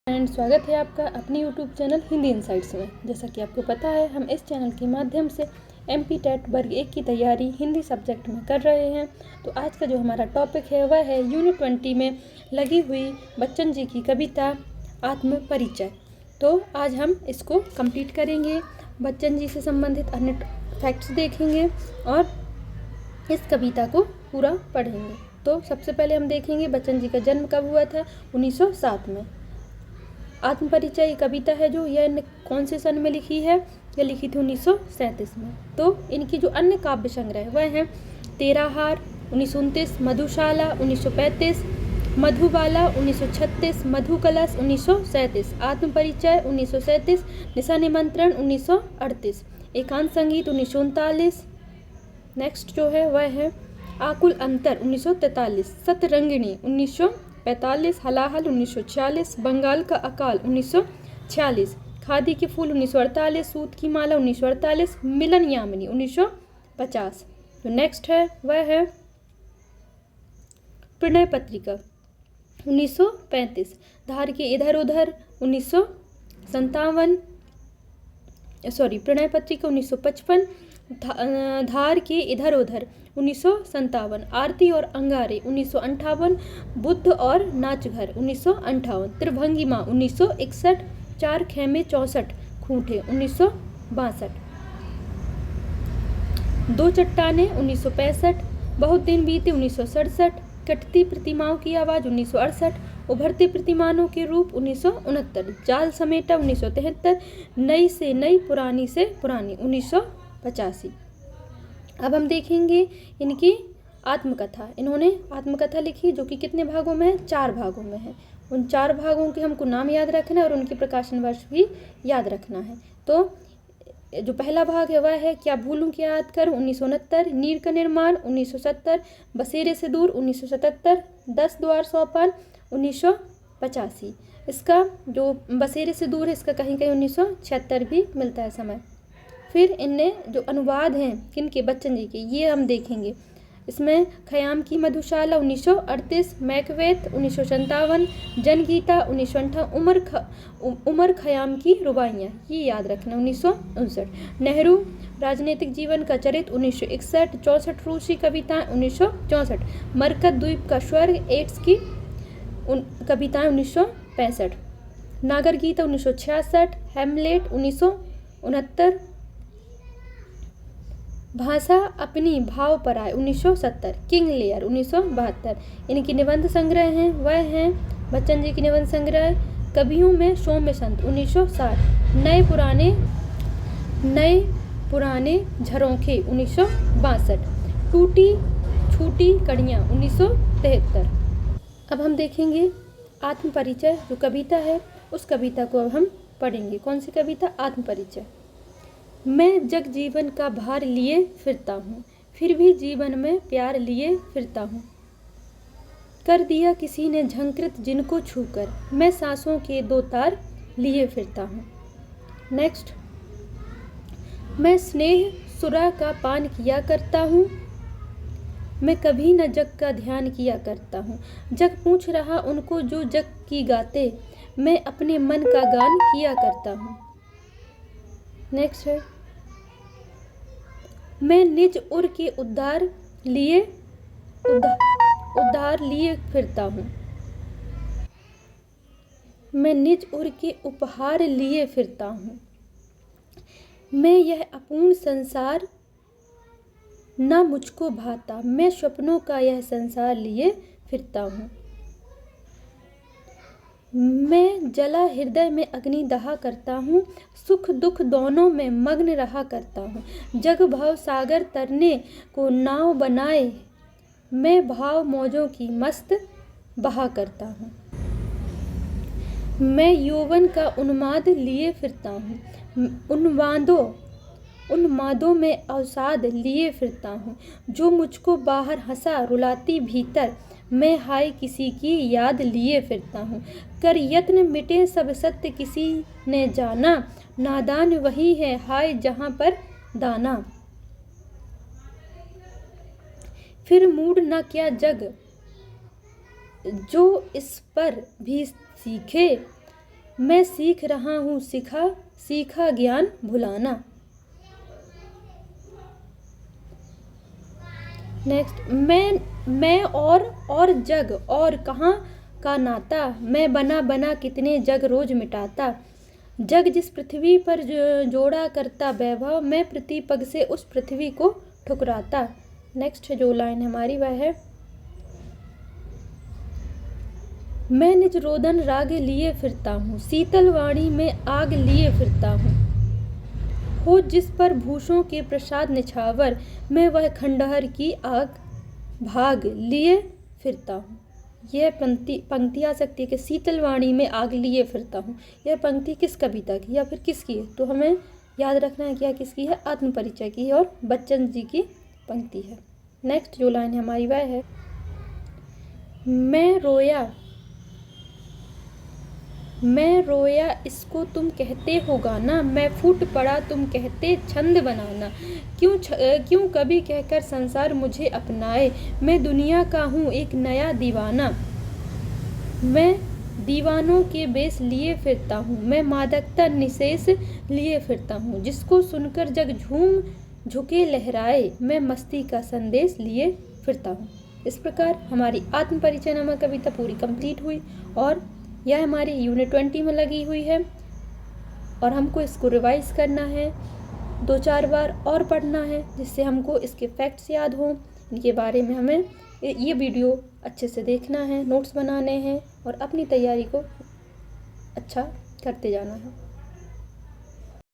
And स्वागत है आपका अपनी यूट्यूब चैनल हिंदी इनसाइट्स में। जैसा कि आपको पता है, हम इस चैनल के माध्यम से MP टेट वर्ग 1 की तैयारी हिंदी सब्जेक्ट में कर रहे हैं। तो आज का जो हमारा टॉपिक है वह है यूनिट 20 में लगी हुई बच्चन जी की कविता आत्म परिचय। तो आज हम इसको कंप्लीट करेंगे, बच्चन जी से संबंधित अन्य फैक्ट्स देखेंगे और इस कविता को पूरा पढ़ेंगे। तो सबसे पहले हम देखेंगे बच्चन जी का जन्म कब हुआ था। 1907 में। आत्म परिचय कविता है जो यह कौन से सन में लिखी है, यह लिखी थी 1937 में। तो इनकी जो अन्य काव्य संग्रह वह हैं तेराहार 1929, मधुशाला 1935, मधुबाला 1936, मधुकलश 1937, आत्म परिचय 1937, निशा निमंत्रण 1938, एकांत संगीत 1939। नेक्स्ट जो है वह है आकुल अंतर 1943, सतरंगिणी 1945, हलाहल 1946, बंगाल का अकाल 1946, खादी के फूल 1948, सूत की माला 1948, मिलन यामिनी 1950। जो नेक्स्ट है वह है प्रणय पत्रिका 1935, धार के इधर उधर 1957, प्रणय पत्रिका 1955, धार के इधर उधर 1957, आरती और अंगारे 1958, बुद्ध और नाचघर 1958, त्रिभंगिमा 1961, चार खेमे 64 खूंटे 1962, दो चट्टाने 1965, बहुत दिन बीते 1967, कटती प्रतिमाओं की आवाज़ 1968, उभरते प्रतिमानों के रूप 1969, जाल समेटा 1973, नई से नई पुरानी से पुरानी 1985। अब हम देखेंगे इनकी आत्मकथा। इन्होंने आत्मकथा लिखी जो कि कितने भागों में है, 4 भागों में है। उन 4 भागों के हमको नाम याद रखना है और उनकी प्रकाशन वर्ष भी याद रखना है। तो जो पहला भाग है वह है क्या भूलूं क्या याद कर 1969, नीर का निर्माण 1970, बसेरे से दूर 1977, 10 द्वार सोपान 1985। इसका जो बसेरे से दूर है इसका कहीं कहीं 1976 भी मिलता है समय। फिर इनने जो अनुवाद हैं किनके, बच्चन जी के, ये हम देखेंगे। इसमें खयाम की मधुशाला 1938, मैकबेथ 1957, जनगीता 1958, उमर खयाम की रुबाइयाँ, ये याद रखना 1959, नेहरू राजनीतिक जीवन का चरित्र 1961, 64 रूसी कविताएं 1964, मरकत द्वीप का स्वर्ग एड्स की कविताएं 1965, नागर गीता 1966, हेमलेट 1969, भाषा अपनी भाव पर आए 1970, किंग लेयर 1972। इनकी निबंध संग्रह हैं वह हैं बच्चन जी की निबंध संग्रह कवियों में सौम्य संत 1960, नए पुराने झरोखे 1962, टूटी छूटी कड़ियाँ 1973। अब हम देखेंगे आत्म परिचय जो कविता है, उस कविता को अब हम पढ़ेंगे। कौन सी कविता, आत्म परिचय। मैं जग जीवन का भार लिए फिरता हूँ, फिर भी जीवन में प्यार लिए फिरता हूँ। कर दिया किसी ने झंकृत जिनको छूकर, मैं सांसों के 2 तार लिए फिरता हूँ। नेक्स्ट, मैं स्नेह सुरा का पान किया करता हूँ, मैं कभी न जग का ध्यान किया करता हूँ। जग पूछ रहा उनको जो जग की गाते, मैं अपने मन का गान किया करता हूँ। नेक्स्ट है, मैं निज उर के उद्धार लिए फिरता हूँ, मैं निज उर के उपहार लिए फिरता हूँ। मैं यह अपूर्ण संसार न मुझको भाता, मैं स्वप्नों का यह संसार लिए फिरता हूँ। मैं जला हृदय में अग्नि दहा करता हूँ, सुख दुख दोनों में मग्न रहा करता हूँ। जग भव सागर तरने को नाव बनाए, मैं भाव मौजों की मस्त बहा करता हूँ। मैं यौवन का उन्माद लिए फिरता हूँ, उन्मादों में अवसाद लिए फिरता हूँ। जो मुझको बाहर हंसा रुलाती भीतर, मैं हाय किसी की याद लिए फिरता हूँ। कर यत्न मिटे सब सत्य किसी ने जाना, नादान वही है हाय जहाँ पर दाना। फिर मूड न क्या जग जो इस पर भी सीखे, मैं सीख रहा हूँ सीखा ज्ञान भुलाना। नेक्स्ट, मैं और जग और कहाँ का नाता, मैं बना कितने जग रोज मिटाता। जग जिस पृथ्वी पर जोड़ा करता वैभव, मैं प्रतिपग से उस पृथ्वी को ठुकराता। नेक्स्ट जो लाइन हमारी वह है, मैं निज रोदन राग लिए फिरता हूँ, शीतल वाणी में आग लिए फिरता हूँ। हो जिस पर भूषों के प्रसाद निछावर, मैं वह खंडहर की आग भाग लिए फिरता हूँ। यह पंक्ति आ सकती है कि शीतल वाणी में आग लिए फिरता हूँ। यह पंक्ति किस कविता की या फिर किसकी है, तो हमें याद रखना है क्या किसकी है, आत्मपरिचय की और बच्चन जी की पंक्ति है। नेक्स्ट जो लाइन हमारी वह है, मैं रोया इसको तुम कहते हो गाना, मैं फूट पड़ा तुम कहते छंद बनाना। क्यों कभी कहकर संसार मुझे अपनाए, मैं दुनिया का हूँ एक नया दीवाना। मैं दीवानों के बेस लिए फिरता हूँ, मैं मादकता निशेष लिए फिरता हूँ। जिसको सुनकर जग झूम झुके लहराए, मैं मस्ती का संदेश लिए फिरता हूँ। इस प्रकार हमारी आत्मपरिचय नामक कविता पूरी कंप्लीट हुई और यह हमारी यूनिट 20 में लगी हुई है और हमको इसको रिवाइज करना है, 2-4 बार और पढ़ना है जिससे हमको इसके फैक्ट्स याद हों। इनके बारे में हमें ये वीडियो अच्छे से देखना है, नोट्स बनाने हैं और अपनी तैयारी को अच्छा करते जाना है।